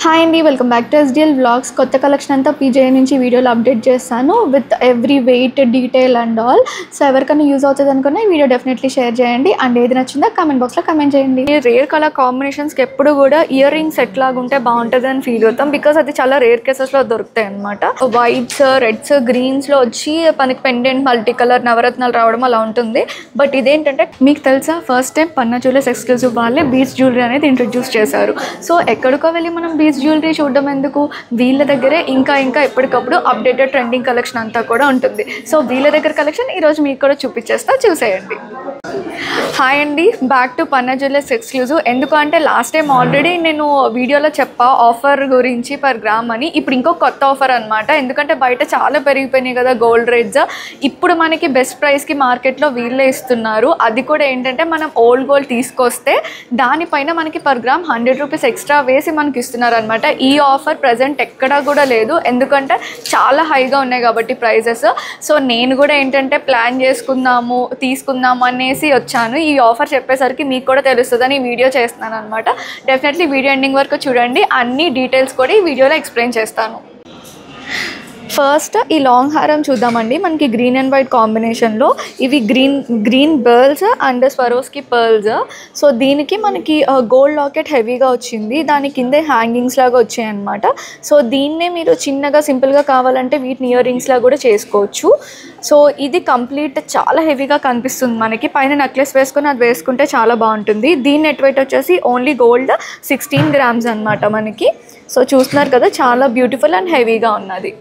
Hi అండి, welcome back to SDL vlogs. కొత్త collection అంతా పీజే నుంచి వీడియోలో అప్డేట్ చేస్తాను with every weight detail and all. So ఎవరికైనా యూజ్ అవుతుంది అనుకున్న ఈ వీడియో డెఫినెట్లీ షేర్ చేయండి అండ్ ఏది నచ్చిందో కామెంట్ బాక్స్లో కామెంట్ చేయండి. ఈ రేర్ కలర్ కాంబినేషన్స్కి ఎప్పుడు కూడా ఇయర్ రింగ్స్ ఎట్లాగా ఉంటే బాగుంటుంది అని ఫీల్ అవుతాం, బికాస్ అది చాలా రేర్ కేసెస్లో దొరుకుతాయి అనమాట. వైట్స్, రెడ్స్, గ్రీన్స్లో వచ్చి మనకి పెండెంట్ మల్టీ కలర్ నవరత్నాలు రావడం అలా ఉంటుంది. బట్ ఇదేంటంటే మీకు తెలుసా, ఫస్ట్ టైం పన్నా జ్యువెలర్స్ ఎక్స్క్లూజివ్ వాళ్ళే బీచ్ జ్యువెలరీ అనేది ఇంట్రడ్యూస్ చేశారు. సో ఎక్కడికో వెళ్ళి మనం బీచ్ జ్యువెలరీ చూడడం ఎందుకు, వీళ్ళ దగ్గరే ఇంకా ఎప్పటికప్పుడు అప్డేటెడ్ ట్రెండింగ్ కలెక్షన్ అంతా కూడా ఉంటుంది. సో వీళ్ళ దగ్గర కలెక్షన్ ఈరోజు మీకు కూడా చూపించేస్తా, చూసేయండి. హాయ్ అండి, back to Panna jewellers exclusive. ఎందుకు అంటే లాస్ట్ టైం ఆల్రెడీ నేను వీడియోలో చెప్పా ఆఫర్ గురించి పర్ గ్రామ్ అని. ఇప్పుడు ఇంకో కొత్త ఆఫర్ అనమాట, ఎందుకంటే బయట చాలా పెరిగిపోయినాయి కదా గోల్డ్ రేట్స్. ఇప్పుడు మనకి బెస్ట్ ప్రైస్కి మార్కెట్లో వీళ్ళే ఇస్తున్నారు. అది కూడా ఏంటంటే మనం ఓల్డ్ గోల్డ్ తీసుకొస్తే దానిపైన మనకి పర్ గ్రామ్ 100 రూపీస్ ఎక్స్ట్రా వేసి మనకి ఇస్తున్నారు అనమాట. ఈ ఆఫర్ ప్రజెంట్ ఎక్కడా కూడా లేదు, ఎందుకంటే చాలా హైగా ఉన్నాయి కాబట్టి ప్రైజెస్. సో నేను కూడా ఏంటంటే ప్లాన్ చేసుకుందాము, తీసుకుందాము అనేసి వచ్చాను. ఈ ఆఫర్ చెప్పేసరికి మీకు కూడా తెలుస్తుందని ఈ వీడియో చేస్తున్నాను అనమాట. డెఫినెట్లీ వీడియో ఎండింగ్ వరకు చూడండి, అన్ని డీటెయిల్స్ కూడా ఈ వీడియోలో ఎక్స్ప్లెయిన్ చేస్తాను. ఫస్ట్ ఈ లాంగ్ హారం చూద్దామండి. మనకి గ్రీన్ అండ్ వైట్ కాంబినేషన్లో ఇవి green pearls and Swarovski pearls. So దీనికి మనకి గోల్డ్ లాకెట్ హెవీగా వచ్చింది, దాని కిందే హ్యాంగింగ్స్ లాగా వచ్చాయి అనమాట. సో దీన్నే మీరు చిన్నగా సింపుల్గా కావాలంటే వీటిని ఇయర్ రింగ్స్ లాగా కూడా చేసుకోవచ్చు. సో ఇది కంప్లీట్ చాలా హెవీగా కనిపిస్తుంది మనకి. పైన నెక్లెస్ వేసుకొని అది వేసుకుంటే చాలా బాగుంటుంది. దీని నెట్ వెయిట్ వచ్చేసి ఓన్లీ గోల్డ్ 16 గ్రామ్స్ అనమాట మనకి. సో చూస్తున్నారు కదా, చాలా బ్యూటిఫుల్ అండ్ హెవీగా ఉన్నది.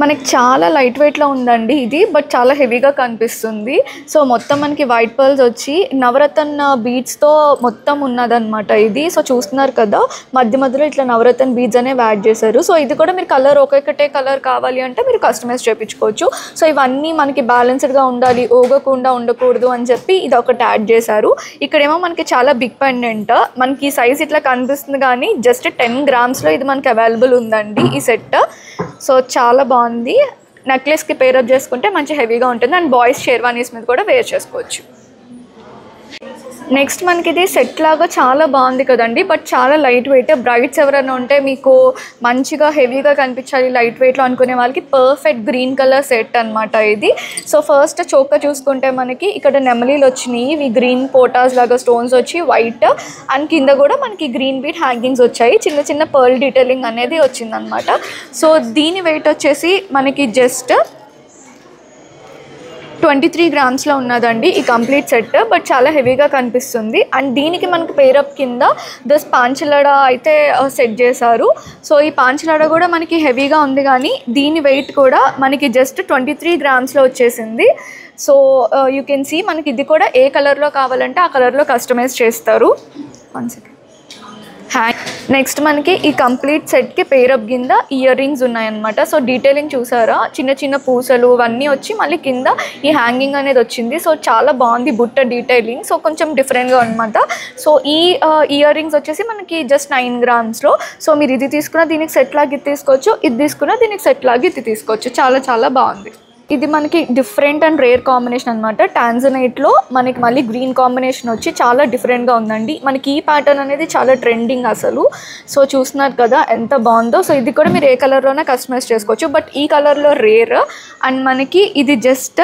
మనకి చాలా లైట్ వెయిట్లో ఉందండి ఇది, బట్ చాలా హెవీగా కనిపిస్తుంది. సో మొత్తం మనకి వైట్ పర్ల్స్ వచ్చి నవరత్న బీడ్స్తో మొత్తం ఉన్నదన్నమాట ఇది. సో చూస్తున్నారు కదా, మధ్యలో ఇట్లా నవరత్న బీడ్స్ అనేవి యాడ్ చేశారు. సో ఇది కూడా మీరు కలర్ ఒక్కొక్కటే కలర్ కావాలి అంటే మీరు కస్టమైజ్ చేయించుకోవచ్చు. సో ఇవన్నీ మనకి బ్యాలెన్స్డ్గా ఉండాలి, ఓగకుండా ఉండకూడదు అని చెప్పి ఇది ఒకటి యాడ్ చేశారు. ఇక్కడేమో మనకి చాలా బిగ్ పెండెంట్, మనకి సైజ్ ఇట్లా కనిపిస్తుంది కానీ జస్ట్ 10 గ్రామ్స్లో ఇది మనకి అవైలబుల్ ఉందండి ఈ సెట్. సో చాలా బాగుంది. నెక్లెస్కి పేరప్ చేసుకుంటే మంచి హెవీగా ఉంటుంది అండ్ బాయ్స్ షేర్వానీస్ మీద కూడా వేర్ చేసుకోవచ్చు. నెక్స్ట్ మనకి ఇది సెట్ లాగా చాలా బాగుంది కదండి, బట్ చాలా లైట్ వెయిట్. బ్రైడ్స్ ఎవరైనా ఉంటే మీకు మంచిగా హెవీగా కనిపించాలి లైట్ వెయిట్లో అనుకునే వాళ్ళకి పర్ఫెక్ట్ గ్రీన్ కలర్ సెట్ అనమాట ఇది. సో ఫస్ట్ చోక చూసుకుంటే మనకి ఇక్కడ నెమలీలు వచ్చినాయి, ఇవి గ్రీన్ పోటాస్ లాగా స్టోన్స్ వచ్చి వైట్ అండ్ కింద కూడా మనకి గ్రీన్ బీట్ హ్యాంగింగ్స్ వచ్చాయి, చిన్న చిన్న పర్ల్ డీటెయిలింగ్ అనేది వచ్చిందనమాట. సో దీని వెయిట్ వచ్చేసి మనకి జస్ట్ 23 గ్రామ్స్లో ఉన్నదండి ఈ కంప్లీట్ సెట్, బట్ చాలా హెవీగా కనిపిస్తుంది. అండ్ దీనికి మనకి పేరప్ కింద దస్ పాంచలడా అయితే సెట్ చేశారు. సో ఈ పాంచలడా కూడా మనకి హెవీగా ఉంది కానీ దీని వెయిట్ కూడా మనకి జస్ట్ 23 గ్రామ్స్లో వచ్చేసింది. సో యూ కెన్ సీ మనకి ఇది కూడా ఏ కలర్లో కావాలంటే ఆ కలర్లో కస్టమైజ్ చేస్తారు. 1 సెకండ్. నెక్స్ట్ మనకి ఈ కంప్లీట్ సెట్కి పేరప్ కింద ఇయర్ రింగ్స్ ఉన్నాయన్నమాట. సో డీటెయిలింగ్ చూసారా, చిన్న చిన్న పూసలు అవన్నీ వచ్చి మళ్ళీ కింద ఈ హ్యాంగింగ్ అనేది వచ్చింది. సో చాలా బాగుంది బుట్ట డీటెయిలింగ్, సో కొంచెం డిఫరెంట్గా అనమాట. సో ఈ ఇయర్ రింగ్స్ వచ్చేసి మనకి జస్ట్ 9 గ్రామ్స్లో. సో మీరు ఇది తీసుకున్న దీనికి సెట్ లాగా ఇది తీసుకోవచ్చు, ఇది తీసుకున్న దీనికి సెట్ లాగా ఇది తీసుకోవచ్చు. చాలా చాలా బాగుంది. ఇది మనకి డిఫరెంట్ అండ్ రేర్ కాంబినేషన్ అనమాట. టాంజనైట్లో మనకి మళ్ళీ గ్రీన్ కాంబినేషన్ వచ్చి చాలా డిఫరెంట్గా ఉందండి. మనకి ఈ ప్యాటర్న్ అనేది చాలా ట్రెండింగ్ అసలు. సో చూస్తున్నారు కదా ఎంత బాగుందో. సో ఇది కూడా మీరు ఏ కలర్లోనే కస్టమైజ్ చేసుకోవచ్చు, బట్ ఈ కలర్లో రేర్. అండ్ మనకి ఇది జస్ట్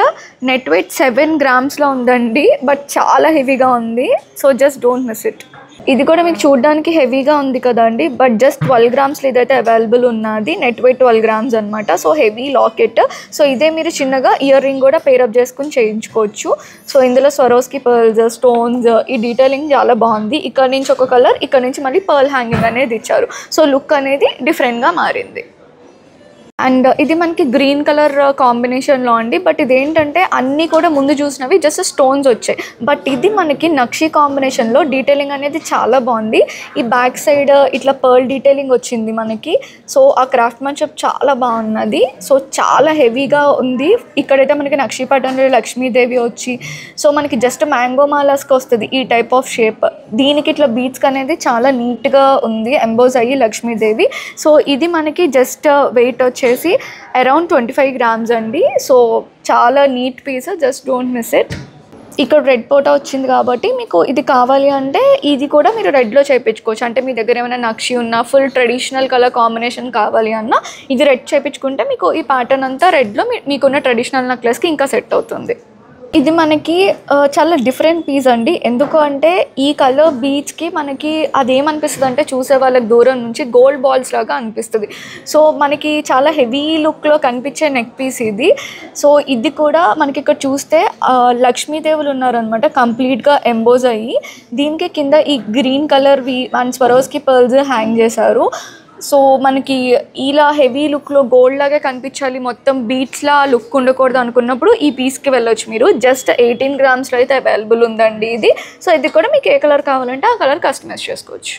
నెట్ వెయిట్ 7 గ్రామ్స్లో ఉందండి, బట్ చాలా హెవీగా ఉంది. So just don't miss it. ఇది కూడా మీకు చూడడానికి హెవీగా ఉంది కదండి, బట్ జస్ట్ 12 గ్రామ్స్లో ఇదైతే అవైలబుల్ ఉన్నది. నెట్ వెయిట్ 12 గ్రామ్స్ అనమాట. So heavy locket. సో ఇదే మీరు చిన్నగా ఇయర్ రింగ్ కూడా పేరప్ చేసుకుని చేయించుకోవచ్చు. సో ఇందులో స్వరోస్కి పర్ల్స్, స్టోన్స్, ఈ డీటెయిలింగ్ చాలా బాగుంది. ఇక్కడ నుంచి ఒక కలర్, ఇక్కడ నుంచి మళ్ళీ పర్ల్ హ్యాంగింగ్ అనేది ఇచ్చారు. సో లుక్ అనేది డిఫరెంట్గా మారింది. అండ్ ఇది మనకి గ్రీన్ కలర్ కాంబినేషన్లో అండి, బట్ ఇదేంటంటే అన్నీ కూడా ముందు చూసినవి జస్ట్ స్టోన్స్ వచ్చాయి, బట్ ఇది మనకి నక్షి కాంబినేషన్లో డీటెయిలింగ్ అనేది చాలా బాగుంది. ఈ బ్యాక్ సైడ్ ఇట్లా పర్ల్ డీటెయిలింగ్ వచ్చింది మనకి. సో ఆ క్రాఫ్ట్మెన్షిప్ చాలా బాగున్నది. సో చాలా హెవీగా ఉంది. ఇక్కడైతే మనకి నక్షి పటంలో లక్ష్మీదేవి వచ్చి, సో మనకి జస్ట్ మ్యాంగో మాలాస్కి వస్తుంది ఈ టైప్ ఆఫ్ షేప్. దీనికి ఇట్లా బీట్స్ అనేది చాలా నీట్గా ఉంది, ఎంబోజ్ అయ్యి లక్ష్మీదేవి. సో ఇది మనకి జస్ట్ వెయిట్ వచ్చి అరౌండ్ 25 గ్రామ్స్ అండి. సో చాలా neat piece, just don't miss it. ఇక్కడ రెడ్ పోటా వచ్చింది కాబట్టి మీకు ఇది కావాలి అంటే ఇది కూడా మీరు రెడ్లో చేయించుకోవచ్చు. అంటే మీ దగ్గర ఏమైనా నక్షి ఉన్నా, ఫుల్ ట్రెడిషనల్ కలర్ కాంబినేషన్ కావాలి అన్నా ఇది రెడ్ చేయించుకుంటే మీకు ఈ ప్యాటర్న్ అంతా రెడ్లో మీకున్న ట్రెడిషనల్ నెక్లెస్కి ఇంకా సెట్ అవుతుంది. ఇది మనకి చాలా డిఫరెంట్ పీస్ అండి. ఎందుకు అంటే ఈ కలర్ బీచ్కి మనకి అదేమనిపిస్తుంది అంటే చూసే వాళ్ళకి దూరం నుంచి గోల్డ్ బాల్స్ లాగా అనిపిస్తుంది. సో మనకి చాలా హెవీ లుక్లో కనిపించే నెక్ పీస్ ఇది. సో ఇది కూడా మనకి ఇక్కడ చూస్తే లక్ష్మీదేవులు ఉన్నారనమాట, కంప్లీట్గా ఎంబోజ్ అయ్యి. దీనికి కింద ఈ గ్రీన్ కలర్వి అండ్ స్వరోస్కి పర్ల్స్ హ్యాంగ్ చేశారు. సో మనకి ఇలా హెవీ లుక్లో గోల్డ్ లాగా కనిపించాలి, మొత్తం బీట్స్లా లుక్ ఉండకూడదు అనుకున్నప్పుడు ఈ పీస్కి వెళ్ళొచ్చు మీరు. జస్ట్ 18 గ్రామ్స్లో అయితే అవైలబుల్ ఉందండి ఇది. సో ఇది కూడా మీకు ఏ కలర్ కావాలంటే ఆ కలర్ కస్టమైజ్ చేసుకోవచ్చు.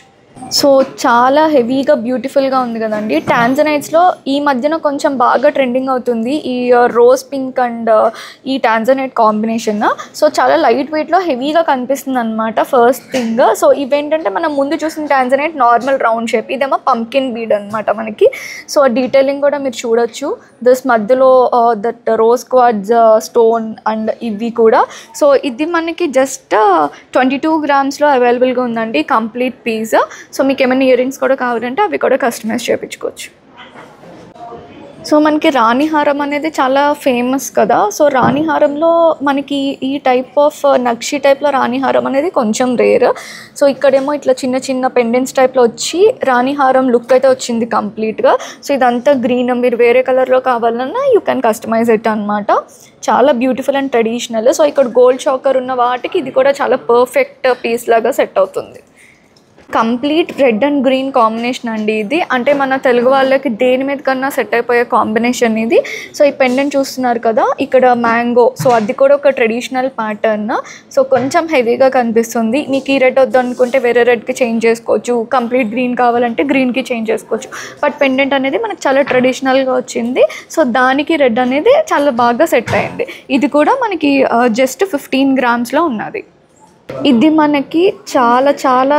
సో చాలా హెవీగా బ్యూటిఫుల్గా ఉంది కదండి. టాంజనైట్స్లో ఈ మధ్యన కొంచెం బాగా ట్రెండింగ్ అవుతుంది ఈ రోజ్ పింక్ అండ్ ఈ టాంజనైట్ కాంబినేషన్. సో చాలా లైట్ వెయిట్లో హెవీగా కనిపిస్తుంది అనమాట ఫస్ట్ థింగ్. సో ఇవేంటంటే మనం ముందు చూసిన టాంజనైట్ నార్మల్ రౌండ్ షేప్, ఇదేమో పంకిన్ బీడ్ అనమాట మనకి. సో డీటెయిలింగ్ కూడా మీరు చూడొచ్చు. దిస్ మధ్యలో that rose quartz stone and ఇవి కూడా. సో ఇది మనకి జస్ట్ 22 గ్రామ్స్లో అవైలబుల్గా ఉందండి కంప్లీట్ పీస్. సో మీకు ఏమైనా ఇయర్ రింగ్స్ కూడా కావాలంటే అవి కూడా కస్టమైజ్ చేయించుకోవచ్చు. సో మనకి రాణిహారం అనేది చాలా ఫేమస్ కదా. సో రాణిహారంలో మనకి ఈ టైప్ ఆఫ్ నక్షి టైప్లో రాణిహారం అనేది కొంచెం రేర్. సో ఇక్కడేమో ఇట్లా చిన్న చిన్న పెండెంట్స్ టైప్లో వచ్చి రాణిహారం లుక్ అయితే వచ్చింది కంప్లీట్గా. సో ఇదంతా గ్రీన్, మీరు వేరే కలర్లో కావాలన్నా యూ కెన్ కస్టమైజ్ ఇట్ అనమాట. చాలా బ్యూటిఫుల్ అండ్ ట్రెడిషనల్. సో ఇక్కడ గోల్డ్ చోకర్ ఉన్న వాటికి ఇది కూడా చాలా పర్ఫెక్ట్ పీస్ లాగా సెట్ అవుతుంది. Complete red and green combination అండి ఇది. అంటే మన తెలుగు వాళ్ళకి దేని మీద కన్నా సెట్ అయిపోయే కాంబినేషన్ ఇది. సో ఈ పెండెంట్ చూస్తున్నారు కదా, ఇక్కడ మ్యాంగో. సో అది కూడా ఒక ట్రెడిషనల్ ప్యాటర్న్. సో కొంచెం హెవీగా కనిపిస్తుంది. మీకు ఈ రెడ్ వద్దు అనుకుంటే వేరే రెడ్కి చేంజ్ చేసుకోవచ్చు, కంప్లీట్ గ్రీన్ కావాలంటే గ్రీన్కి చేంజ్ చేసుకోవచ్చు. బట్ పెండెంట్ అనేది మనకు చాలా ట్రెడిషనల్గా వచ్చింది. సో దానికి రెడ్ అనేది చాలా బాగా సెట్ అయింది. ఇది కూడా మనకి జస్ట్ 15 గ్రామ్స్లో ఉన్నది. ఇది మనకి చాలా చాలా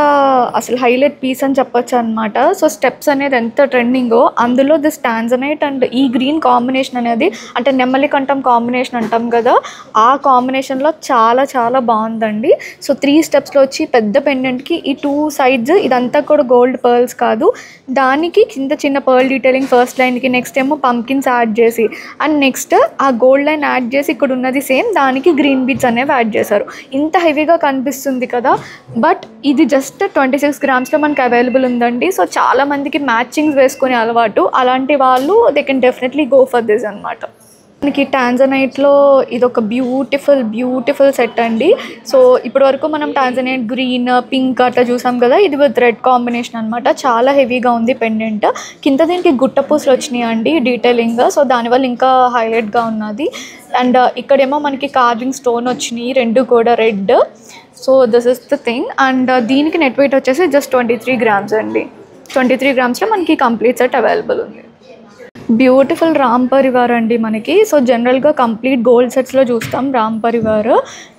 అసలు హైలైట్ పీస్ అని చెప్పొచ్చు అనమాట. సో స్టెప్స్ అనేది ఎంత ట్రెండింగో అందులో దిస్ టాంజనైట్ అండ్ ఈ గ్రీన్ కాంబినేషన్ అనేది, అంటే నెమ్మలి కంఠం కాంబినేషన్ అంటాం కదా, ఆ కాంబినేషన్లో చాలా చాలా బాగుందండి. సో 3 స్టెప్స్లో వచ్చి పెద్ద పెండెంట్కి ఈ 2 సైడ్స్ ఇదంతా కూడా గోల్డ్ పర్ల్స్ కాదు, దానికి కింద చిన్న పర్ల్ డీటెయిలింగ్ ఫస్ట్ లైన్కి, నెక్స్ట్ ఏమో పంకిన్స్ యాడ్ చేసి, అండ్ నెక్స్ట్ ఆ గోల్డ్ లైన్ యాడ్ చేసి ఇక్కడ ఉన్నది సేమ్ దానికి గ్రీన్ బీట్స్ అనేవి యాడ్ చేశారు. ఇంత హెవీగా కనిపిస్తుంది కదా. బట్ ఇది జస్ట్ 26 గ్రామ్స్లో మనకి అవైలబుల్ ఉందండి. సో చాలా మందికి మ్యాచింగ్స్ వేసుకునే అలవాటు, అలాంటి వాళ్ళు they can definitely go for this అనమాట. మనకి టాంజనైట్లో ఇది ఒక బ్యూటిఫుల్ సెట్ అండి. సో ఇప్పటి వరకు మనం టాంజనైట్ గ్రీన్, పింక్ అట్లా చూసాం కదా, ఇది విత్ రెడ్ కాంబినేషన్ అనమాట. చాలా హెవీగా ఉంది పెండెంట్. కింద దీనికి గుట్ట పూసలు వచ్చినాయి అండి డీటెయిలింగ్. సో దానివల్ల ఇంకా హైలైట్గా ఉన్నది. అండ్ ఇక్కడేమో మనకి కార్వింగ్ స్టోన్ వచ్చినాయి, 2 కూడా red. So this is the thing. And దీనికి నెట్ వెయిట్ వచ్చేసి జస్ట్ 23 గ్రామ్స్ అండి. 23 గ్రామ్స్లో మనకి కంప్లీట్ సెట్ అవైలబుల్ ఉంది. బ్యూటిఫుల్ రామ్ పరివార్ అండి మనకి. సో జనరల్గా కంప్లీట్ గోల్డ్ సెట్స్లో చూస్తాం రామ్ పరివార్.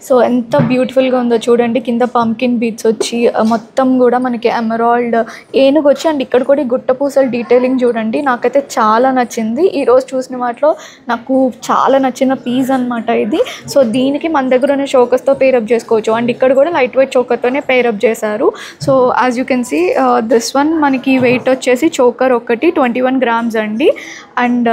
సో ఎంత బ్యూటిఫుల్గా ఉందో చూడండి. కింద పంకిన్ బీట్స్ వచ్చి మొత్తం కూడా మనకి ఎమరాల్డ్ ఏనుగు వచ్చి, అండ్ ఇక్కడ కూడా గుట్ట పూసల డీటెయిలింగ్ చూడండి. నాకైతే చాలా నచ్చింది. ఈరోజు చూసిన వాటిలో నాకు చాలా నచ్చిన పీస్ అనమాట ఇది. సో దీనికి మన దగ్గర ఉన్న చోకర్స్తో పేరప్ చేసుకోవచ్చు. అండ్ ఇక్కడ కూడా లైట్ వెయిట్ చోకర్తోనే పేరప్ చేశారు. So as you can see this one మనకి వెయిట్ వచ్చేసి చోకర్ ఒకటి 21 గ్రామ్స్ అండి. అండ్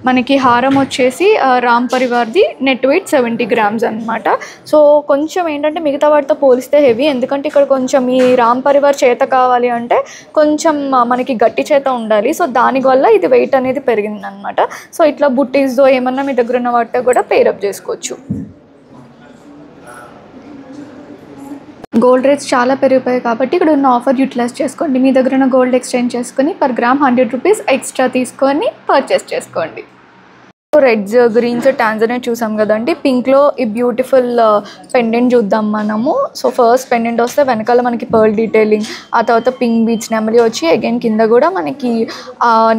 మనకి హారం వచ్చేసి రామ్ పరివార్ది నెట్ వెయిట్ 70 గ్రామ్స్ అనమాట. సో కొంచెం ఏంటంటే మిగతా వాటితో పోలిస్తే హెవీ, ఎందుకంటే ఇక్కడ కొంచెం ఈ రామ్ పరివార్ చేత కావాలి అంటే కొంచెం మనకి గట్టి చేత ఉండాలి. సో దానివల్ల ఇది వెయిట్ అనేది పెరిగింది అనమాట. సో ఇట్లా బుట్టీస్తో ఏమన్నా మీ దగ్గర ఉన్న వాటితో కూడా పేరప్ చేసుకోవచ్చు. గోల్డ్ రేట్స్ చాలా పెరిగిపోయాయి కాబట్టి ఇక్కడ ఉన్న ఆఫర్ యూటిలైజ్ చేసుకోండి. మీ దగ్గర ఉన్న గోల్డ్ ఎక్స్చేంజ్ చేసుకొని పర్ గ్రామ్ 100 రూపీస్ ఎక్స్ట్రా తీసుకొని పర్చేస్ చేసుకోండి. రెడ్స్, గ్రీన్స్, టాంజనైట్ చూసాం కదండి. పింక్లో ఈ బ్యూటిఫుల్ పెండెంట్ చూద్దాం మనము. సో ఫస్ట్ పెండెంట్ వస్తే వెనకాల మనకి పర్ల్ డీటెయిలింగ్, ఆ తర్వాత పింక్ బీచ్ నెమలి వచ్చి అగైన్ కింద కూడా మనకి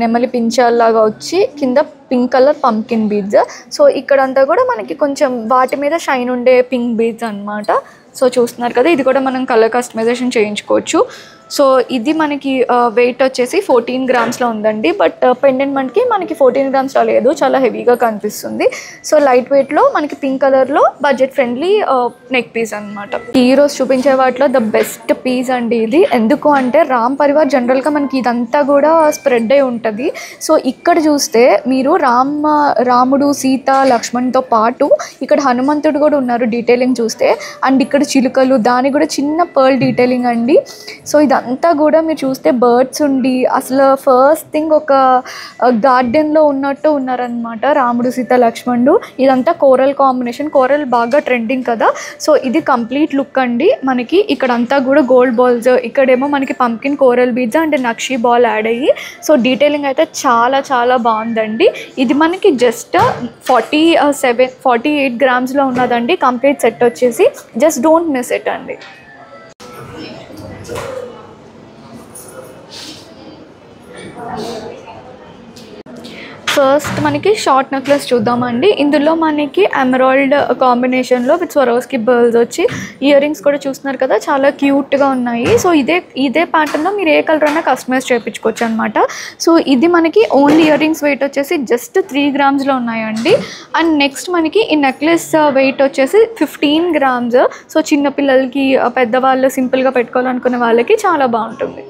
నెమలి పించాల్లాగా వచ్చి కింద pink colour pumpkin beads. So ఇక్కడంతా కూడా మనకి కొంచెం వాటి మీద షైన్ ఉండే పింక్ బీడ్స్ అనమాట. సో చూస్తున్నారు కదా, ఇది కూడా మనం కలర్ కస్టమైజేషన్ చేయించుకోవచ్చు. సో ఇది మనకి వెయిట్ వచ్చేసి 14 గ్రామ్స్లో ఉందండి. బట్ పెండెంట్ మనకి 14 గ్రామ్స్లో లేదు, చాలా హెవీగా కనిపిస్తుంది. సో లైట్ వెయిట్లో మనకి పింక్ కలర్లో బడ్జెట్ ఫ్రెండ్లీ నెక్ పీస్ అనమాట. ఈరోజు చూపించే వాటిలో ద బెస్ట్ పీస్ అండి ఇది. ఎందుకు అంటే రామ్ పరివార్ జనరల్గా మనకి ఇదంతా కూడా స్ప్రెడ్ అయి ఉంటుంది. సో ఇక్కడ చూస్తే మీరు రాముడు, సీత, లక్ష్మణ్తో పాటు ఇక్కడ హనుమంతుడు కూడా ఉన్నారు డీటెయిలింగ్ చూస్తే. అండ్ ఇక్కడ చిలుకలు, దానికి కూడా చిన్న పర్ల్ డీటెయిలింగ్ అండి. సో ఇదంతా కూడా మీరు చూస్తే బర్డ్స్ ఉండి అసలు ఫస్ట్ థింగ్ ఒక గార్డెన్లో ఉన్నట్టు ఉన్నారనమాట రాముడు, సీత, లక్ష్మణుడు. ఇదంతా కోరల్ కాంబినేషన్. కోరల్ బాగా ట్రెండింగ్ కదా. సో ఇది కంప్లీట్ లుక్ అండి. మనకి ఇక్కడంతా కూడా గోల్డ్ బాల్స్, ఇక్కడేమో మనకి pumpkin coral beads and nakshi ball add అయ్యి సో డీటెయిలింగ్ అయితే చాలా చాలా బాగుందండి. ఇది మనకి జస్ట్ 48 గ్రామ్స్లో ఉన్నదండి కంప్లీట్ సెట్ వచ్చేసి. జస్ట్ డోంట్ మిస్ ఇట్ అండి. ఫస్ట్ మనకి షార్ట్ నెక్లెస్ చూద్దామండి. ఇందులో మనకి ఎమరాల్డ్ కాంబినేషన్లో విత్ స్వరోస్కి బర్ల్స్ వచ్చి ఇయర్ రింగ్స్ కూడా చూస్తున్నారు కదా, చాలా క్యూట్గా ఉన్నాయి. సో ఇదే ప్యాటర్న్లో మీరు ఏ కలర్ అయినా కస్టమైజ్ చేయించుకోవచ్చు అనమాట. సో ఇది మనకి ఓన్లీ ఇయర్ రింగ్స్ వెయిట్ వచ్చేసి జస్ట్ 3 గ్రామ్స్లో ఉన్నాయండి. అండ్ నెక్స్ట్ మనకి ఈ నెక్లెస్ వెయిట్ వచ్చేసి 15 గ్రామ్స్. సో చిన్నపిల్లలకి, పెద్దవాళ్ళు సింపుల్గా పెట్టుకోవాలనుకునే వాళ్ళకి చాలా బాగుంటుంది.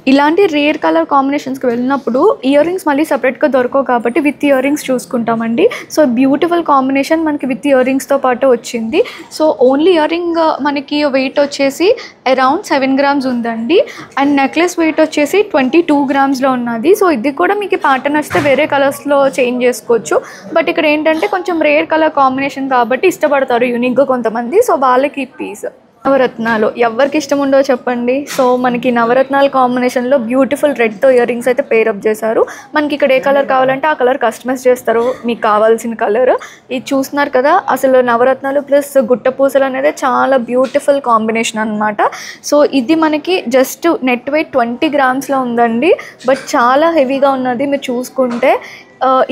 ఇలాంటి రేర్ కలర్ కాంబినేషన్స్కి వెళ్ళినప్పుడు ఇయర్ రింగ్స్ మళ్ళీ సపరేట్గా దొరకవు కాబట్టి విత్ ఇయర్ రింగ్స్ చూసుకుంటామండి. సో బ్యూటిఫుల్ కాంబినేషన్ మనకి విత్ ఇయర్ రింగ్స్తో పాటు వచ్చింది. సో ఓన్లీ ఇయర్ రింగ్ మనకి వెయిట్ వచ్చేసి అరౌండ్ 7 గ్రామ్స్ ఉందండి. అండ్ నెక్లెస్ వెయిట్ వచ్చేసి 22 గ్రామ్స్లో ఉన్నది. సో ఇది కూడా మీకు ప్యాటర్న్ వస్తే వేరే కలర్స్లో చేంజ్ చేసుకోవచ్చు. బట్ ఇక్కడ ఏంటంటే కొంచెం రేర్ కలర్ కాంబినేషన్ కాబట్టి ఇష్టపడతారు యూనిక్గా కొంతమంది. సో వాళ్ళకి ఈ పీస్. నవరత్నాలు ఎవరికి ఇష్టం ఉండో చెప్పండి. సో మనకి నవరత్నాల కాంబినేషన్లో బ్యూటిఫుల్ రెడ్తో ఇయర్ రింగ్స్ అయితే పేరప్ చేశారు. మనకి ఇక్కడ ఏ కలర్ కావాలంటే ఆ కలర్ కస్టమైజ్ చేస్తారు మీకు కావాల్సిన కలర్. ఇది చూస్తున్నారు కదా, అసలు నవరత్నాలు ప్లస్ గుట్ట పూసలు అనేది చాలా బ్యూటిఫుల్ కాంబినేషన్ అనమాట. సో ఇది మనకి జస్ట్ నెట్ వెయిట్ 20 గ్రామ్స్లో ఉందండి. బట్ చాలా హెవీగా ఉన్నది మీరు చూసుకుంటే.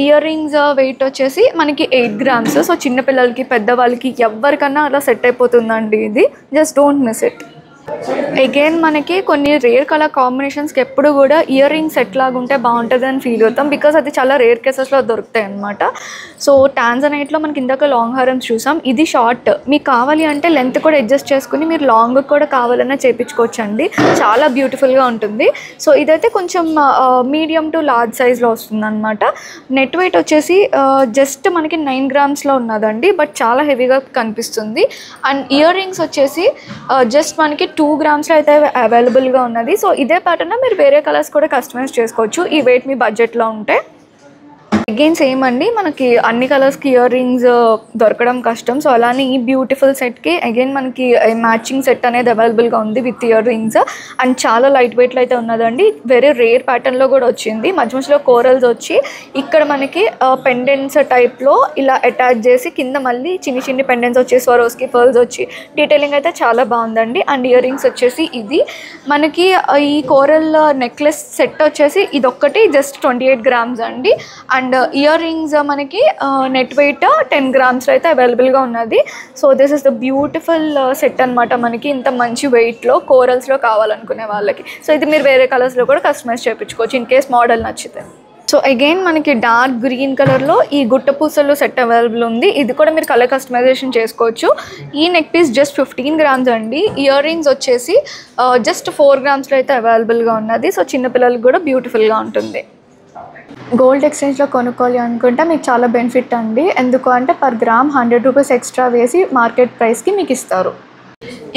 ఇయర్ రింగ్స్ వెయిట్ వచ్చేసి మనకి 8 గ్రామ్స్. సో చిన్నపిల్లలకి, పెద్దవాళ్ళకి ఎవరికన్నా అలా సెట్ అయిపోతుందండి ఇది. Just don't miss it. Again మనకి కొన్ని రేర్ కలర్ కాంబినేషన్స్కి ఎప్పుడు కూడా ఇయర్ రింగ్ సెట్ లాగా ఉంటే బాగుంటుంది అని ఫీల్ అవుతాం. బికాస్ అది చాలా రేర్ కేసెస్లో దొరుకుతాయి అనమాట. సో టాంజనైట్లో మనకి ఇందాక లాంగ్ హారమ్స్ చూసాం, ఇది షార్ట్. మీకు కావాలి అంటే లెంత్ కూడా అడ్జస్ట్ చేసుకుని మీరు లాంగ్ కూడా కావాలన్నా చేయించుకోవచ్చు అండి. చాలా బ్యూటిఫుల్గా ఉంటుంది. సో ఇదైతే కొంచెం మీడియం టు లార్జ్ సైజ్లో వస్తుంది అనమాట. నెట్ వెయిట్ వచ్చేసి జస్ట్ మనకి 9 గ్రామ్స్లో ఉన్నదండి. బట్ చాలా హెవీగా కనిపిస్తుంది. అండ్ ఇయర్ రింగ్స్ వచ్చేసి జస్ట్ మనకి 2 గ్రామ్స్లో అయితే అవైలబుల్గా ఉన్నది. సో ఇదే ప్యాటర్న్ మీరు వేరే కలర్స్ కూడా కస్టమైజ్ చేసుకోవచ్చు ఈ వెయిట్ మీ బడ్జెట్లో ఉంటే. అగైన్ సేమ్ అండి, మనకి అన్ని కలర్స్కి ఇయర్ రింగ్స్ దొరకడం కష్టం. సో అలానే ఈ బ్యూటిఫుల్ సెట్కి అగైన్ మనకి మ్యాచింగ్ సెట్ అనేది అవైలబుల్గా ఉంది విత్ ఇయర్ రింగ్స్. అండ్ చాలా లైట్ వెయిట్లో అయితే ఉన్నదండి. వెరీ రేర్ ప్యాటర్న్లో కూడా వచ్చింది. మధ్య మధ్యలో కోరల్స్ వచ్చి ఇక్కడ మనకి పెండెంట్స్ టైప్లో ఇలా అటాచ్ చేసి కింద మళ్ళీ చిన్ని పెండెంట్స్ వచ్చి స్వరోస్కి పర్ల్స్ వచ్చి డీటెయిలింగ్ అయితే చాలా బాగుందండి. అండ్ ఇయర్ రింగ్స్ వచ్చేసి ఇది మనకి ఈ కోరల్ నెక్లెస్ సెట్ వచ్చేసి ఇదొక్కటి జస్ట్ 28 గ్రామ్స్ అండి. అండ్ ఇయర్ రింగ్స్ మనకి నెట్ వెయిట్ 10 గ్రామ్స్ అయితే అవైలబుల్గా ఉన్నది. So this is the beautiful set అనమాట మనకి ఇంత మంచి వెయిట్లో కోరల్స్లో కావాలనుకునే వాళ్ళకి. సో ఇది మీరు వేరే కలర్స్లో కూడా కస్టమైజ్ చేయించుకోవచ్చు ఇన్ కేస్ మోడల్ నచ్చితే. సో అగైన్ మనకి డార్క్ గ్రీన్ కలర్లో ఈ గుట్ట పూసలు సెట్ అవైలబుల్ ఉంది. ఇది కూడా మీరు కలర్ కస్టమైజేషన్ చేసుకోవచ్చు. ఈ నెక్ పీస్ జస్ట్ 15 గ్రామ్స్ అండి. ఇయర్ రింగ్స్ వచ్చేసి జస్ట్ 4 గ్రామ్స్లో అయితే అవైలబుల్గా ఉన్నది. సో చిన్నపిల్లలకి కూడా బ్యూటిఫుల్గా ఉంటుంది. గోల్డ్ ఎక్స్చేంజ్లో కొనుక్కోవాలి అనుకుంటే మీకు చాలా బెనిఫిట్ అండి. ఎందుకు అంటే పర్ గ్రామ్ 100 రూపీస్ ఎక్స్ట్రా వేసి మార్కెట్ ప్రైస్కి మీకు ఇస్తారు.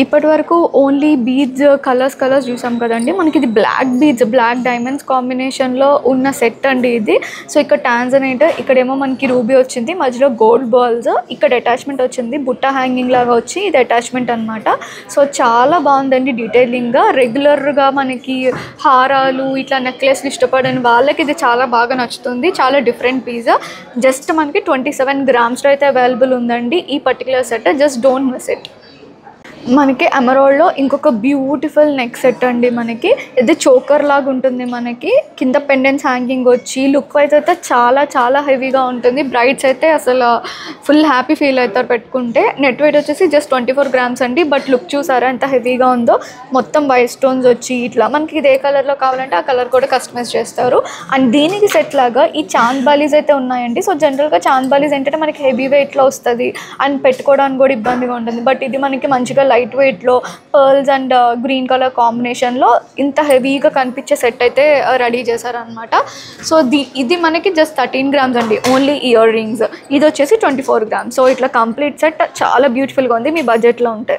ఇప్పటి వరకు ఓన్లీ బీడ్స్ కలర్స్ చూసాం కదండి. మనకి ఇది బ్లాక్ బీడ్స్, బ్లాక్ డైమండ్స్ కాంబినేషన్లో ఉన్న సెట్ అండి ఇది. సో ఇక్కడ టాంజనైట్, ఇక్కడేమో మనకి రూబీ వచ్చింది, మధ్యలో గోల్డ్ బాల్స్, ఇక్కడ అటాచ్మెంట్ వచ్చింది బుట్ట హ్యాంగింగ్ లాగా వచ్చి ఇది అటాచ్మెంట్ అనమాట. సో చాలా బాగుందండి డీటెయిలింగ్గా. రెగ్యులర్గా మనకి హారాలు ఇట్లా నెక్లెస్లు ఇష్టపడని వాళ్ళకి ఇది చాలా బాగా నచ్చుతుంది. చాలా డిఫరెంట్ పీస్. జస్ట్ మనకి 27 గ్రామ్స్లో అయితే అవైలబుల్ ఉందండి ఈ particular set. Just don't miss it. మనకి ఎమరాల్డ్లో ఇంకొక బ్యూటిఫుల్ నెక్ సెట్ అండి. మనకి ఇది చోకర్ లాగా ఉంటుంది. మనకి కింద పెండెంట్స్ హ్యాంగింగ్ వచ్చి లుక్ వైజ్ అయితే చాలా చాలా హెవీగా ఉంటుంది. బ్రైడ్స్ అయితే అసలు ఫుల్ హ్యాపీ ఫీల్ అవుతారు పెట్టుకుంటే. నెట్ వెయిట్ వచ్చేసి జస్ట్ 24 grams అండి. బట్ లుక్ చూసారా ఎంత హెవీగా ఉందో. మొత్తం వైట్ స్టోన్స్ వచ్చి ఇట్లా మనకి ఇది ఏ కలర్లో కావాలంటే ఆ కలర్ కూడా కస్టమైజ్ చేస్తారు. అండ్ దీనికి సెట్ లాగా ఈ చాంద్ బాలీస్ అయితే ఉన్నాయండి. సో జనరల్గా చాంద్ బాలీస్ ఏంటంటే మనకి హెవీ వెయిట్లో వస్తుంది అండ్ పెట్టుకోవడానికి కూడా ఇబ్బందిగా ఉంటుంది. బట్ ఇది మనకి మంచిగా లైట్ వెయిట్లో పర్ల్స్ అండ్ గ్రీన్ కలర్ కాంబినేషన్లో ఇంత హెవీగా కనిపించే సెట్ అయితే రెడీ చేశారనమాట. సో ఇది మనకి జస్ట్ 13 grams అండి. Only ear rings. ఇది వచ్చేసి 24 grams. సో ఇట్లా కంప్లీట్ సెట్ చాలా బ్యూటిఫుల్గా ఉంది మీ బడ్జెట్లో ఉంటే.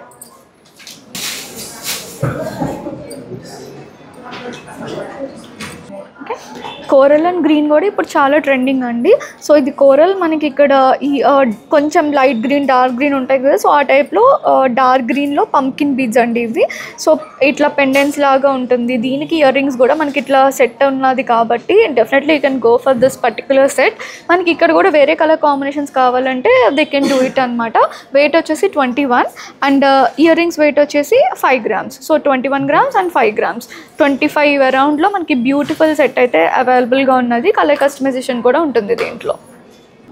కోరల్ అండ్ గ్రీన్ కూడా ఇప్పుడు చాలా ట్రెండింగ్ అండి. సో ఇది కోరల్ మనకి ఇక్కడ ఈ కొంచెం లైట్ గ్రీన్ డార్క్ గ్రీన్ ఉంటాయి కదా. సో ఆ టైప్లో డార్క్ గ్రీన్లో పంకిన్ బీడ్స్ అండి ఇవి. సో ఇట్లా పెండెంట్స్ లాగా ఉంటుంది. దీనికి ఇయర్ రింగ్స్ కూడా మనకి ఇట్లా సెట్ ఉన్నది కాబట్టి definitely you can go for this particular set. మనకి ఇక్కడ కూడా వేరే కలర్ కాంబినేషన్స్ కావాలంటే దే కెన్ డూ ఇట్ అనమాట. వెయిట్ వచ్చేసి 21 అండ్ ఇయర్ రింగ్స్ వెయిట్ వచ్చేసి 5 grams. So 21 grams and 5 grams 25 అరౌండ్లో మనకి బ్యూటిఫుల్ సెట్ అయితే అవైలబుల్గా ఉన్నది. కలర్ కస్టమైజేషన్ కూడా ఉంటుంది దీంట్లో.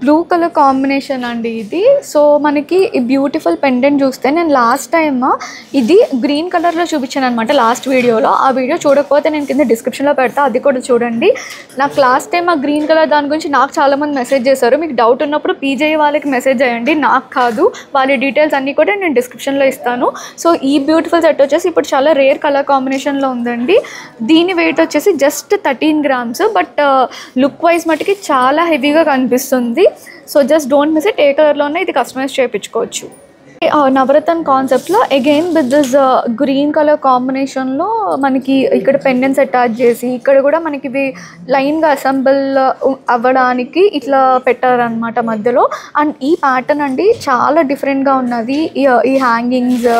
బ్లూ కలర్ కాంబినేషన్ అండి ఇది. సో మనకి ఈ బ్యూటిఫుల్ పెండెంట్ చూస్తే నేను లాస్ట్ టైమ్ ఇది గ్రీన్ కలర్లో చూపించాను అనమాట లాస్ట్ వీడియోలో. ఆ వీడియో చూడకపోతే నేను కింద డిస్క్రిప్షన్లో పెడతా, అది కూడా చూడండి. నాకు లాస్ట్ టైం ఆ గ్రీన్ కలర్ దాని గురించి నాకు చాలామంది మెసేజ్ చేశారు. మీకు డౌట్ ఉన్నప్పుడు పీజే వాళ్ళకి మెసేజ్ చేయండి, నాకు కాదు. వాళ్ళ డీటెయిల్స్ అన్నీ కూడా నేను డిస్క్రిప్షన్లో ఇస్తాను. సో ఈ బ్యూటిఫుల్ సెట్ వచ్చేసి ఇప్పుడు చాలా రేర్ కలర్ కాంబినేషన్లో ఉందండి. దీని వెయిట్ వచ్చేసి just 13 grams. But look wise మటుకి చాలా హెవీగా కనిపిస్తుంది. So just don't miss it. ఏ కలర్లోనే ఇది కస్టమైజ్ చేయించుకోవచ్చు. నవరత్న కాన్సెప్ట్లో again with this green colour కాంబినేషన్లో మనకి ఇక్కడ పెండెంట్స్ అటాచ్ చేసి ఇక్కడ కూడా మనకి ఇవి లైన్గా అసెంబుల్ అవ్వడానికి ఇట్లా పెట్టారనమాట మధ్యలో. అండ్ ఈ ప్యాటర్న్ అండి చాలా డిఫరెంట్గా ఉన్నది. ఈ హ్యాంగింగ్స్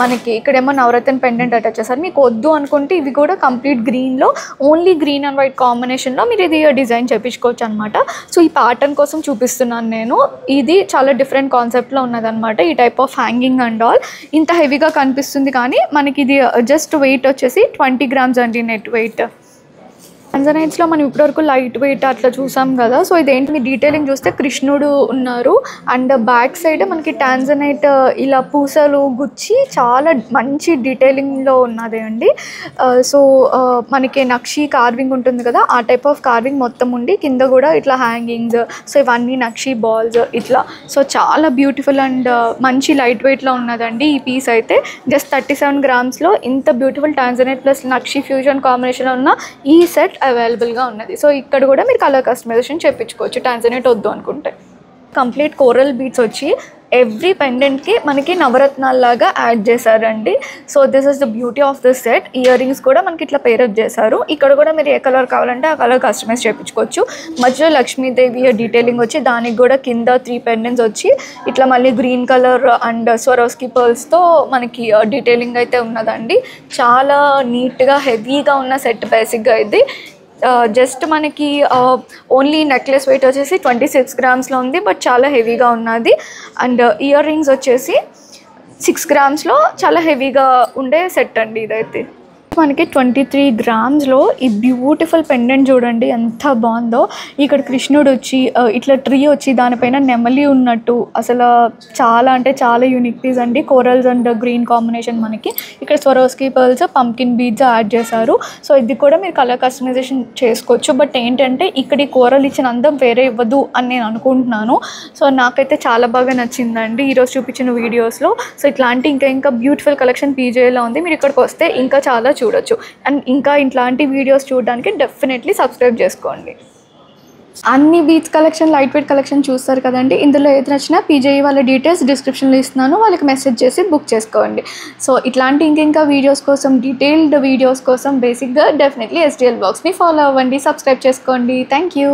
మనకి ఇక్కడేమో నవరత్న పెండెంట్ అటాచ్ చేస్తారు. మీకు వద్దు అనుకుంటే ఇవి కూడా కంప్లీట్ గ్రీన్లో ఓన్లీ గ్రీన్ అండ్ వైట్ కాంబినేషన్లో మీరు ఇది డిజైన్ చేయించుకోవచ్చు అనమాట. సో ఈ ప్యాటర్న్ కోసం చూపిస్తున్నాను నేను. ఇది చాలా డిఫరెంట్ కాన్సెప్ట్లో ఉన్నదనమాట. ఈ type of hanging and all ఇంత హెవీగా కనిపిస్తుంది కానీ మనకి ఇది జస్ట్ వెయిట్ వచ్చేసి 20 grams అండి నెట్ వెయిట్. టాంజనైట్స్లో మనం ఇప్పటివరకు లైట్ వెయిట్ అట్లా చూసాం కదా. సో ఇదేంటి మీ డీటెయిలింగ్ చూస్తే కృష్ణుడు ఉన్నారు అండ్ బ్యాక్ సైడ్ మనకి టాంజనైట్ ఇలా పూసలు గుచ్చి చాలా మంచి డీటెయిలింగ్లో ఉన్నది అండి. సో మనకి నక్షి కార్వింగ్ ఉంటుంది కదా, ఆ టైప్ ఆఫ్ కార్వింగ్ మొత్తం ఉండి కింద కూడా ఇట్లా హ్యాంగింగ్స్. సో ఇవన్నీ నక్షి బాల్స్ ఇట్లా. సో చాలా బ్యూటిఫుల్ అండ్ మంచి లైట్ వెయిట్లో ఉన్నదండి ఈ పీస్ అయితే. జస్ట్ 37 grams ఇంత బ్యూటిఫుల్ టాంజనైట్ ప్లస్ నక్షి ఫ్యూజన్ కాంబినేషన్లో ఉన్న ఈ సెట్ అవైలబుల్గా ఉన్నది. సో ఇక్కడ కూడా మీరు కలర్ కస్టమైజేషన్ చేయించుకోవచ్చు టాంజనైట్ వద్దు అనుకుంటే. కంప్లీట్ కోరల్ బీట్స్ వచ్చి ఎవ్రీ పెండెంట్కి మనకి నవరత్నాల్లాగా యాడ్ చేశారండి. So this is the beauty of this set. Ear rings కూడా మనకి ఇట్లా పేరప్ చేశారు. ఇక్కడ కూడా మీరు ఏ కలర్ కావాలంటే ఆ కలర్ కస్టమైజ్ చేయించుకోవచ్చు. మధ్యలో లక్ష్మీదేవి డీటెయిలింగ్ వచ్చి దానికి కూడా కింద 3 pendants వచ్చి ఇట్లా మళ్ళీ గ్రీన్ కలర్ అండ్ స్వరోస్కి పర్ల్స్తో మనకి డీటెయిలింగ్ అయితే ఉన్నదండి. చాలా నీట్గా హెవీగా ఉన్న సెట్ బేసిక్గా ఇది. జస్ట్ మనకి ఓన్లీ నెక్లెస్ వెయిట్ వచ్చేసి 26 grams ఉంది. బట్ చాలా హెవీగా ఉన్నది. అండ్ ఇయర్ రింగ్స్ వచ్చేసి 6 grams చాలా హెవీగా ఉండే సెట్ అండి ఇదైతే. మనకి 23 grams ఈ బ్యూటిఫుల్ పెండెంట్ చూడండి ఎంత బాగుందో. ఇక్కడ కృష్ణుడు వచ్చి ఇట్లా ట్రీ వచ్చి దానిపైన నెమలి ఉన్నట్టు అసలు చాలా అంటే చాలా యూనిక్ పీస్ అండి. కోరల్స్ అండ్ గ్రీన్ కాంబినేషన్ మనకి ఇక్కడ Swarovski pearls pumpkin beads add చేశారు. సో ఇది కూడా మీరు కలర్ కస్టమైజేషన్ చేసుకోవచ్చు. బట్ ఏంటంటే ఇక్కడ ఈ కోరల్ ఇచ్చిన అందం వేరే ఇవ్వదు అని నేను అనుకుంటున్నాను. సో నాకైతే చాలా బాగా నచ్చిందండి ఈరోజు చూపించిన వీడియోస్లో. సో ఇట్లాంటి ఇంకా బ్యూటిఫుల్ కలెక్షన్ పీజేలో ఉంది. మీరు ఇక్కడికి వస్తే ఇంకా చాలా చూడొచ్చు. అండ్ ఇంకా ఇట్లాంటి వీడియోస్ చూడడానికి డెఫినెట్లీ సబ్స్క్రైబ్ చేసుకోండి. అన్ని beach collection light weight collection చూస్తారు కదండి. ఇందులో ఏది నచ్చినా పీజేఈ వాళ్ళ డీటెయిల్స్ డిస్క్రిప్షన్లో ఇస్తున్నాను, వాళ్ళకి మెసేజ్ చేసి బుక్ చేసుకోండి. సో ఇట్లాంటి ఇంకా వీడియోస్ కోసం డీటెయిల్డ్ వీడియోస్ కోసం బేసిక్గా డెఫినెట్లీ STL Vlogsని ఫాలో అవ్వండి, సబ్స్క్రైబ్ చేసుకోండి. Thank you.